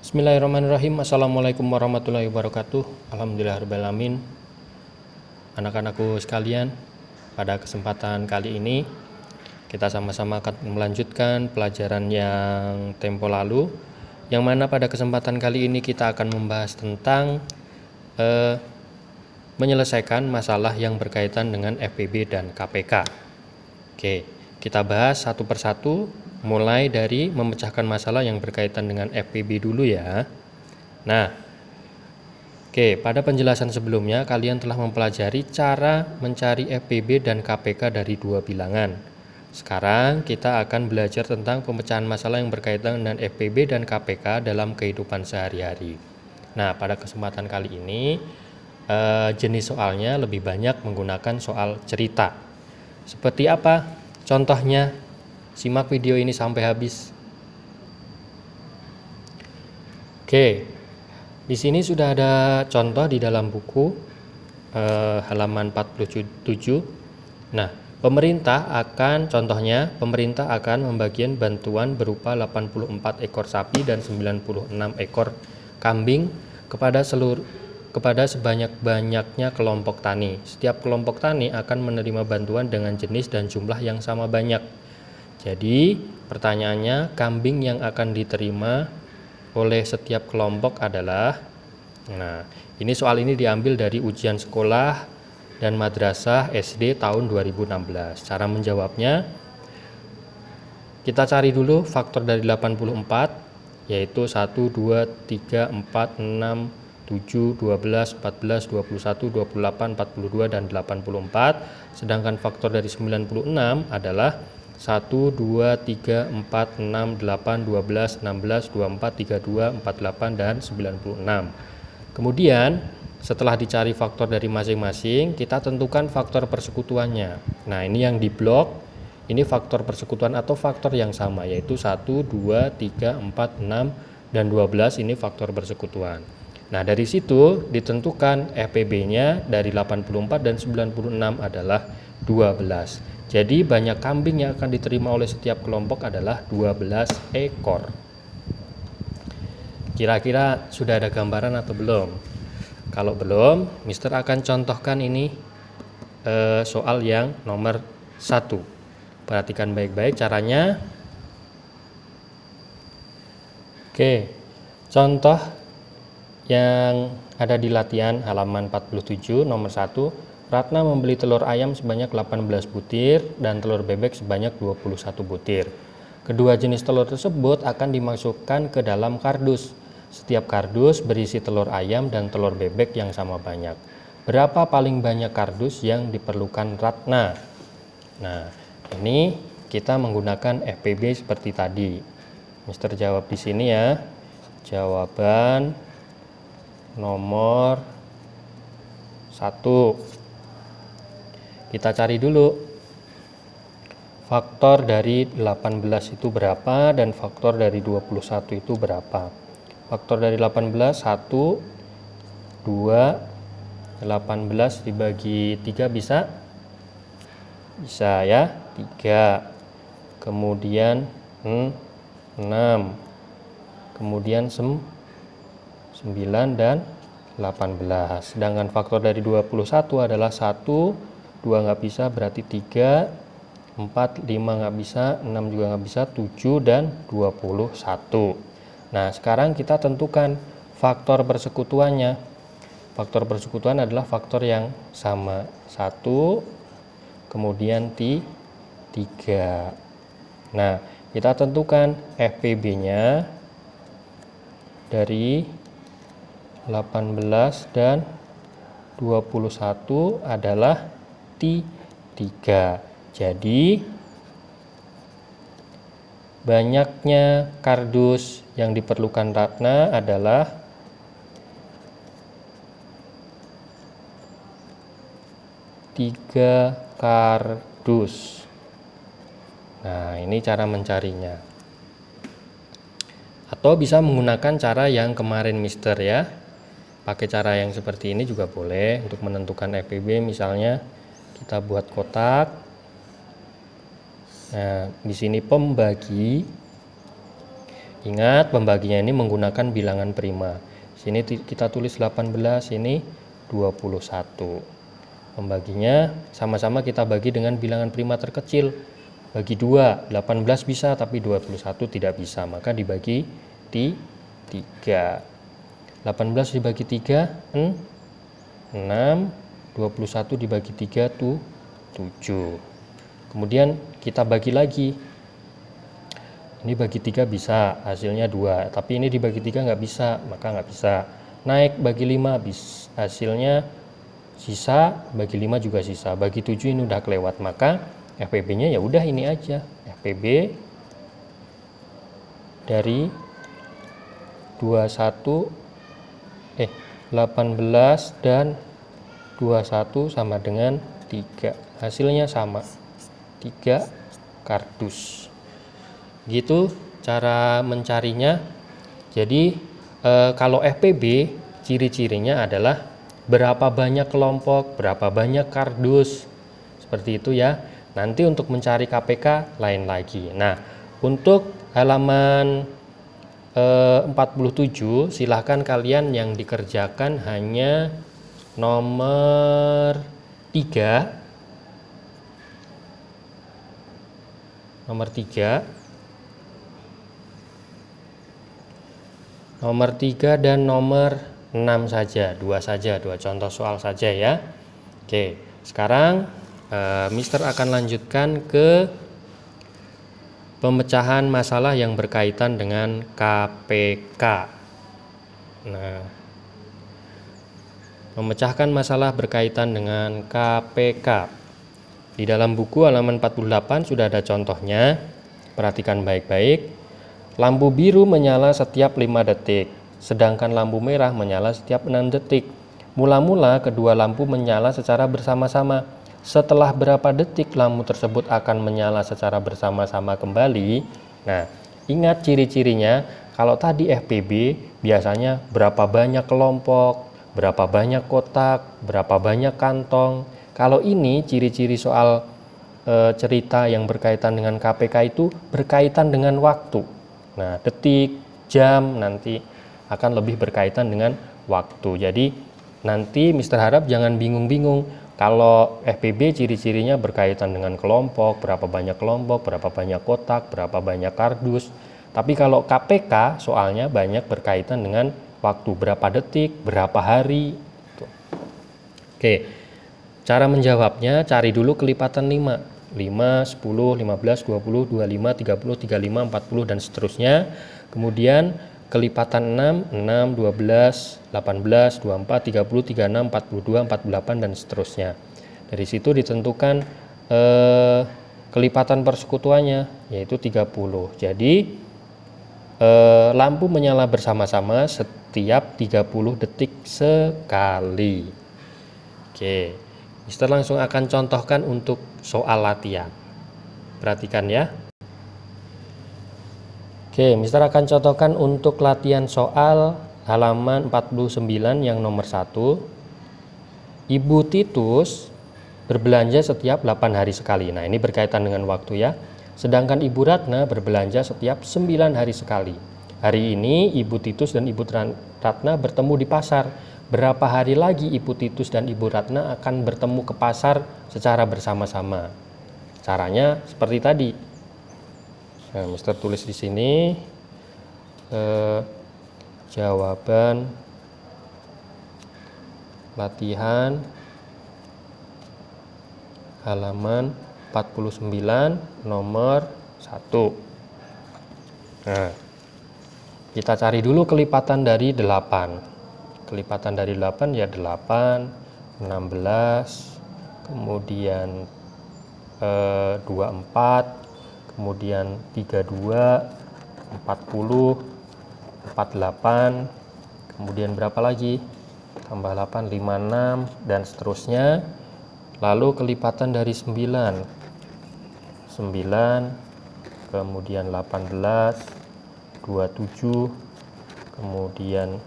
Bismillahirrahmanirrahim. Assalamualaikum warahmatullahi wabarakatuh. Alhamdulillahirrahmanirrahim. Anak-anakku sekalian, pada kesempatan kali ini kita sama-sama akan melanjutkan pelajaran yang tempo lalu, yang mana pada kesempatan kali ini kita akan membahas tentang menyelesaikan masalah yang berkaitan dengan FPB dan KPK. Oke, kita bahas satu persatu, mulai dari memecahkan masalah yang berkaitan dengan FPB dulu ya. Nah, pada penjelasan sebelumnya kalian telah mempelajari cara mencari FPB dan KPK dari dua bilangan. Sekarang kita akan belajar tentang pemecahan masalah yang berkaitan dengan FPB dan KPK dalam kehidupan sehari-hari. Nah, pada kesempatan kali ini jenis soalnya lebih banyak menggunakan soal cerita. Seperti apa contohnya? Simak video ini sampai habis. Oke, di sini sudah ada contoh di dalam buku halaman 47. Nah, pemerintah akan membagikan bantuan berupa 84 ekor sapi dan 96 ekor kambing kepada sebanyak-banyaknya kelompok tani. Setiap kelompok tani akan menerima bantuan dengan jenis dan jumlah yang sama banyak. Jadi pertanyaannya, kambing yang akan diterima oleh setiap kelompok adalah, nah ini soal ini diambil dari ujian sekolah dan madrasah SD tahun 2016. Cara menjawabnya, kita cari dulu faktor dari 84, yaitu 1, 2, 3, 4, 6, 7, 12, 14, 21, 28, 42, dan 84. Sedangkan faktor dari 96 adalah 1, 2, 3, 4, 6, 8, 12, 16, 24, 32, 48, dan 96. Kemudian setelah dicari faktor dari masing-masing, kita tentukan faktor persekutuannya. Nah, ini yang di blok, ini faktor persekutuan atau faktor yang sama, yaitu 1, 2, 3, 4, 6, dan 12, ini faktor persekutuan. Nah, dari situ ditentukan FPB-nya dari 84 dan 96 adalah 12. Jadi banyak kambing yang akan diterima oleh setiap kelompok adalah 12 ekor. Kira-kira sudah ada gambaran atau belum? Kalau belum, Mister akan contohkan ini soal yang nomor 1. Perhatikan baik-baik caranya. Oke, contoh yang ada di latihan halaman 47 nomor 1. Ratna membeli telur ayam sebanyak 18 butir dan telur bebek sebanyak 21 butir. Kedua jenis telur tersebut akan dimasukkan ke dalam kardus. Setiap kardus berisi telur ayam dan telur bebek yang sama banyak. Berapa paling banyak kardus yang diperlukan Ratna? Nah, ini kita menggunakan FPB seperti tadi. Mister jawab di sini ya. Jawaban nomor 1. Kita cari dulu faktor dari 18 itu berapa dan faktor dari 21 itu berapa. Faktor dari 18, 1, 2, 18 dibagi 3 bisa? Bisa ya, 3. Kemudian 6. Kemudian 9 dan 18. Sedangkan faktor dari 21 adalah 1, 2 nggak bisa, berarti 3, 4, 5 nggak bisa, 6 juga nggak bisa, 7 dan 21. Nah, sekarang kita tentukan faktor persekutuannya. Faktor persekutuan adalah faktor yang sama, 1, kemudian 3. Nah, kita tentukan FPB-nya dari 18 dan 21 adalah 3. Jadi banyaknya kardus yang diperlukan Ratna adalah 3 kardus. Nah, ini cara mencarinya. Atau bisa menggunakan cara yang kemarin Mister ya. Pakai cara yang seperti ini juga boleh untuk menentukan FPB. Misalnya kita buat kotak. Nah, di sini pembagi. Ingat, pembaginya ini menggunakan bilangan prima. Sini kita tulis 18, ini 21. Pembaginya sama-sama kita bagi dengan bilangan prima terkecil. Bagi 2, 18 bisa tapi 21 tidak bisa, maka dibagi 3. 18 dibagi 3, 6, 21 dibagi 3, 7. Kemudian kita bagi lagi. Ini bagi 3 bisa, hasilnya 2. Tapi ini dibagi 3 nggak bisa, maka nggak bisa. Naik bagi 5, hasilnya sisa, bagi 5 juga sisa. Bagi 7 ini udah kelewat, maka FPB-nya ya udah ini aja. FPB dari 18 dan 21 sama dengan 3. Hasilnya sama, 3 kardus. Gitu cara mencarinya. Jadi kalau FPB ciri-cirinya adalah berapa banyak kelompok, berapa banyak kardus, seperti itu ya. Nanti untuk mencari KPK lain lagi. Nah, untuk halaman 47 silahkan kalian yang dikerjakan hanya nomor 3. Nomor 3 dan nomor 6 saja, 2 contoh soal saja ya. Oke, sekarang Mister akan lanjutkan ke pemecahan masalah yang berkaitan dengan KPK. Nah, memecahkan masalah berkaitan dengan KPK. Di dalam buku halaman 48 sudah ada contohnya. Perhatikan baik-baik. Lampu biru menyala setiap 5 detik, sedangkan lampu merah menyala setiap 6 detik. Mula-mula kedua lampu menyala secara bersama-sama. Setelah berapa detik lampu tersebut akan menyala secara bersama-sama kembali? Nah, ingat ciri-cirinya. Kalau tadi FPB biasanya berapa banyak kelompok, berapa banyak kotak, berapa banyak kantong. Kalau ini ciri-ciri soal cerita yang berkaitan dengan KPK itu berkaitan dengan waktu. Nah, detik, jam nanti akan lebih berkaitan dengan waktu. Jadi nanti Mister harap jangan bingung-bingung. Kalau FPB ciri-cirinya berkaitan dengan kelompok, berapa banyak kelompok, berapa banyak kotak, berapa banyak kardus. Tapi kalau KPK soalnya banyak berkaitan dengan waktu, berapa detik, berapa hari. Oke, cara menjawabnya cari dulu kelipatan 5. 5, 10, 15, 20, 25, 30, 35, 40 dan seterusnya. Kemudian kelipatan 6, 6, 12, 18, 24, 30, 36, 42, 48 dan seterusnya. Dari situ ditentukan kelipatan persekutuannya yaitu 30. Jadi lampu menyala bersama-sama setiap 30 detik sekali. Oke. Mister langsung akan contohkan untuk soal latihan. Perhatikan ya. Oke, Mister akan contohkan untuk latihan soal halaman 49 yang nomor 1. Ibu Titus berbelanja setiap 8 hari sekali. Nah, ini berkaitan dengan waktu ya. Sedangkan Ibu Ratna berbelanja setiap 9 hari sekali. Hari ini Ibu Titus dan Ibu Ratna bertemu di pasar. Berapa hari lagi Ibu Titus dan Ibu Ratna akan bertemu ke pasar secara bersama-sama? Caranya seperti tadi. Nah, Mister tulis di sini jawaban latihan halaman 49 nomor 1. Nah, kita cari dulu kelipatan dari 8. Kelipatan dari 8 ya 8, 16, kemudian 24, kemudian 32, 40, 48, kemudian berapa lagi? Tambah 8, 56 dan seterusnya. Lalu kelipatan dari 9, 9, kemudian 18, 27, kemudian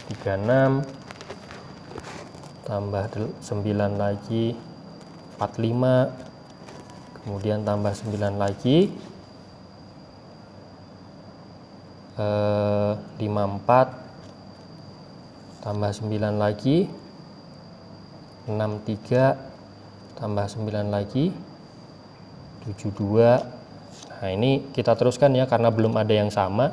36 tambah 9 lagi 45, kemudian tambah 9 lagi 54 tambah 9 lagi 63 tambah 9 lagi 72. Nah ini kita teruskan ya karena belum ada yang sama.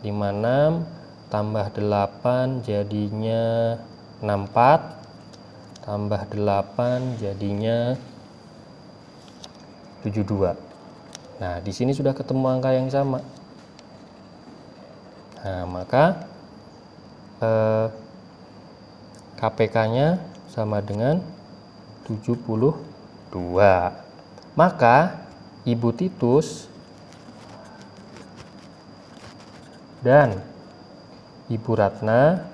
56 tambah 8 jadinya 64 tambah 8 jadinya 72. Nah di sini sudah ketemu angka yang sama. Nah maka KPK-nya sama dengan 72. Maka Ibu Titus dan Ibu Ratna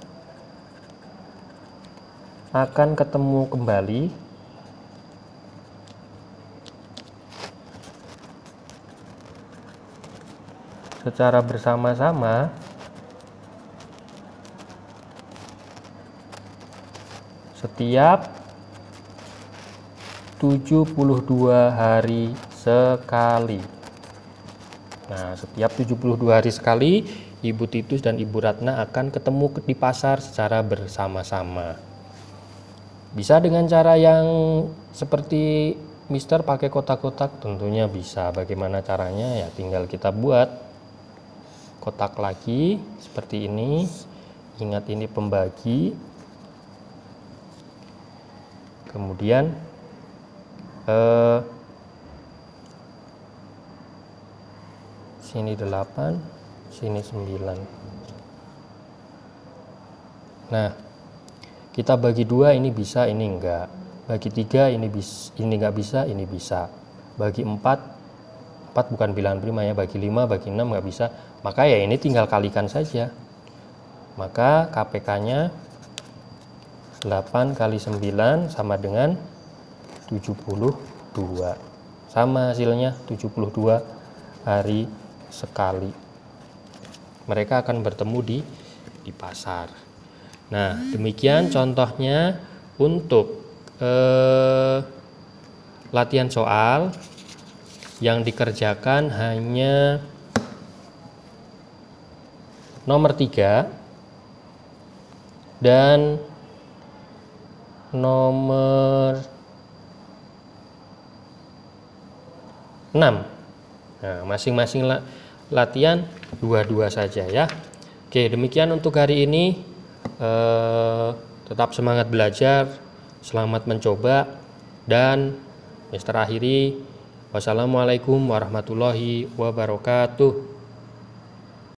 akan ketemu kembali secara bersama-sama setiap 72 hari sekali. Nah, setiap 72 hari sekali Ibu Titus dan Ibu Ratna akan ketemu di pasar secara bersama-sama. Bisa dengan cara yang seperti Mister pakai kotak-kotak, tentunya bisa. Bagaimana caranya? Ya tinggal kita buat kotak lagi seperti ini. Ingat ini pembagi. Kemudian sini 8, sini 9. Nah, kita bagi 2 ini bisa, ini enggak. Bagi 3 ini enggak bisa, ini bisa. Bagi 4 bukan bilangan prima ya. Bagi 5, bagi 6 enggak bisa. Maka ya ini tinggal kalikan saja. Maka KPK-nya 8 kali 9 sama dengan 72. Sama hasilnya 72 hari sekali. Mereka akan bertemu di pasar. Nah, demikian contohnya untuk latihan soal yang dikerjakan hanya nomor 3 dan nomor 6. Nah, masing-masing latihan 2-2 saja ya. Oke, demikian untuk hari ini. Tetap semangat belajar, selamat mencoba, dan Mister akhiri, wassalamualaikum warahmatullahi wabarakatuh.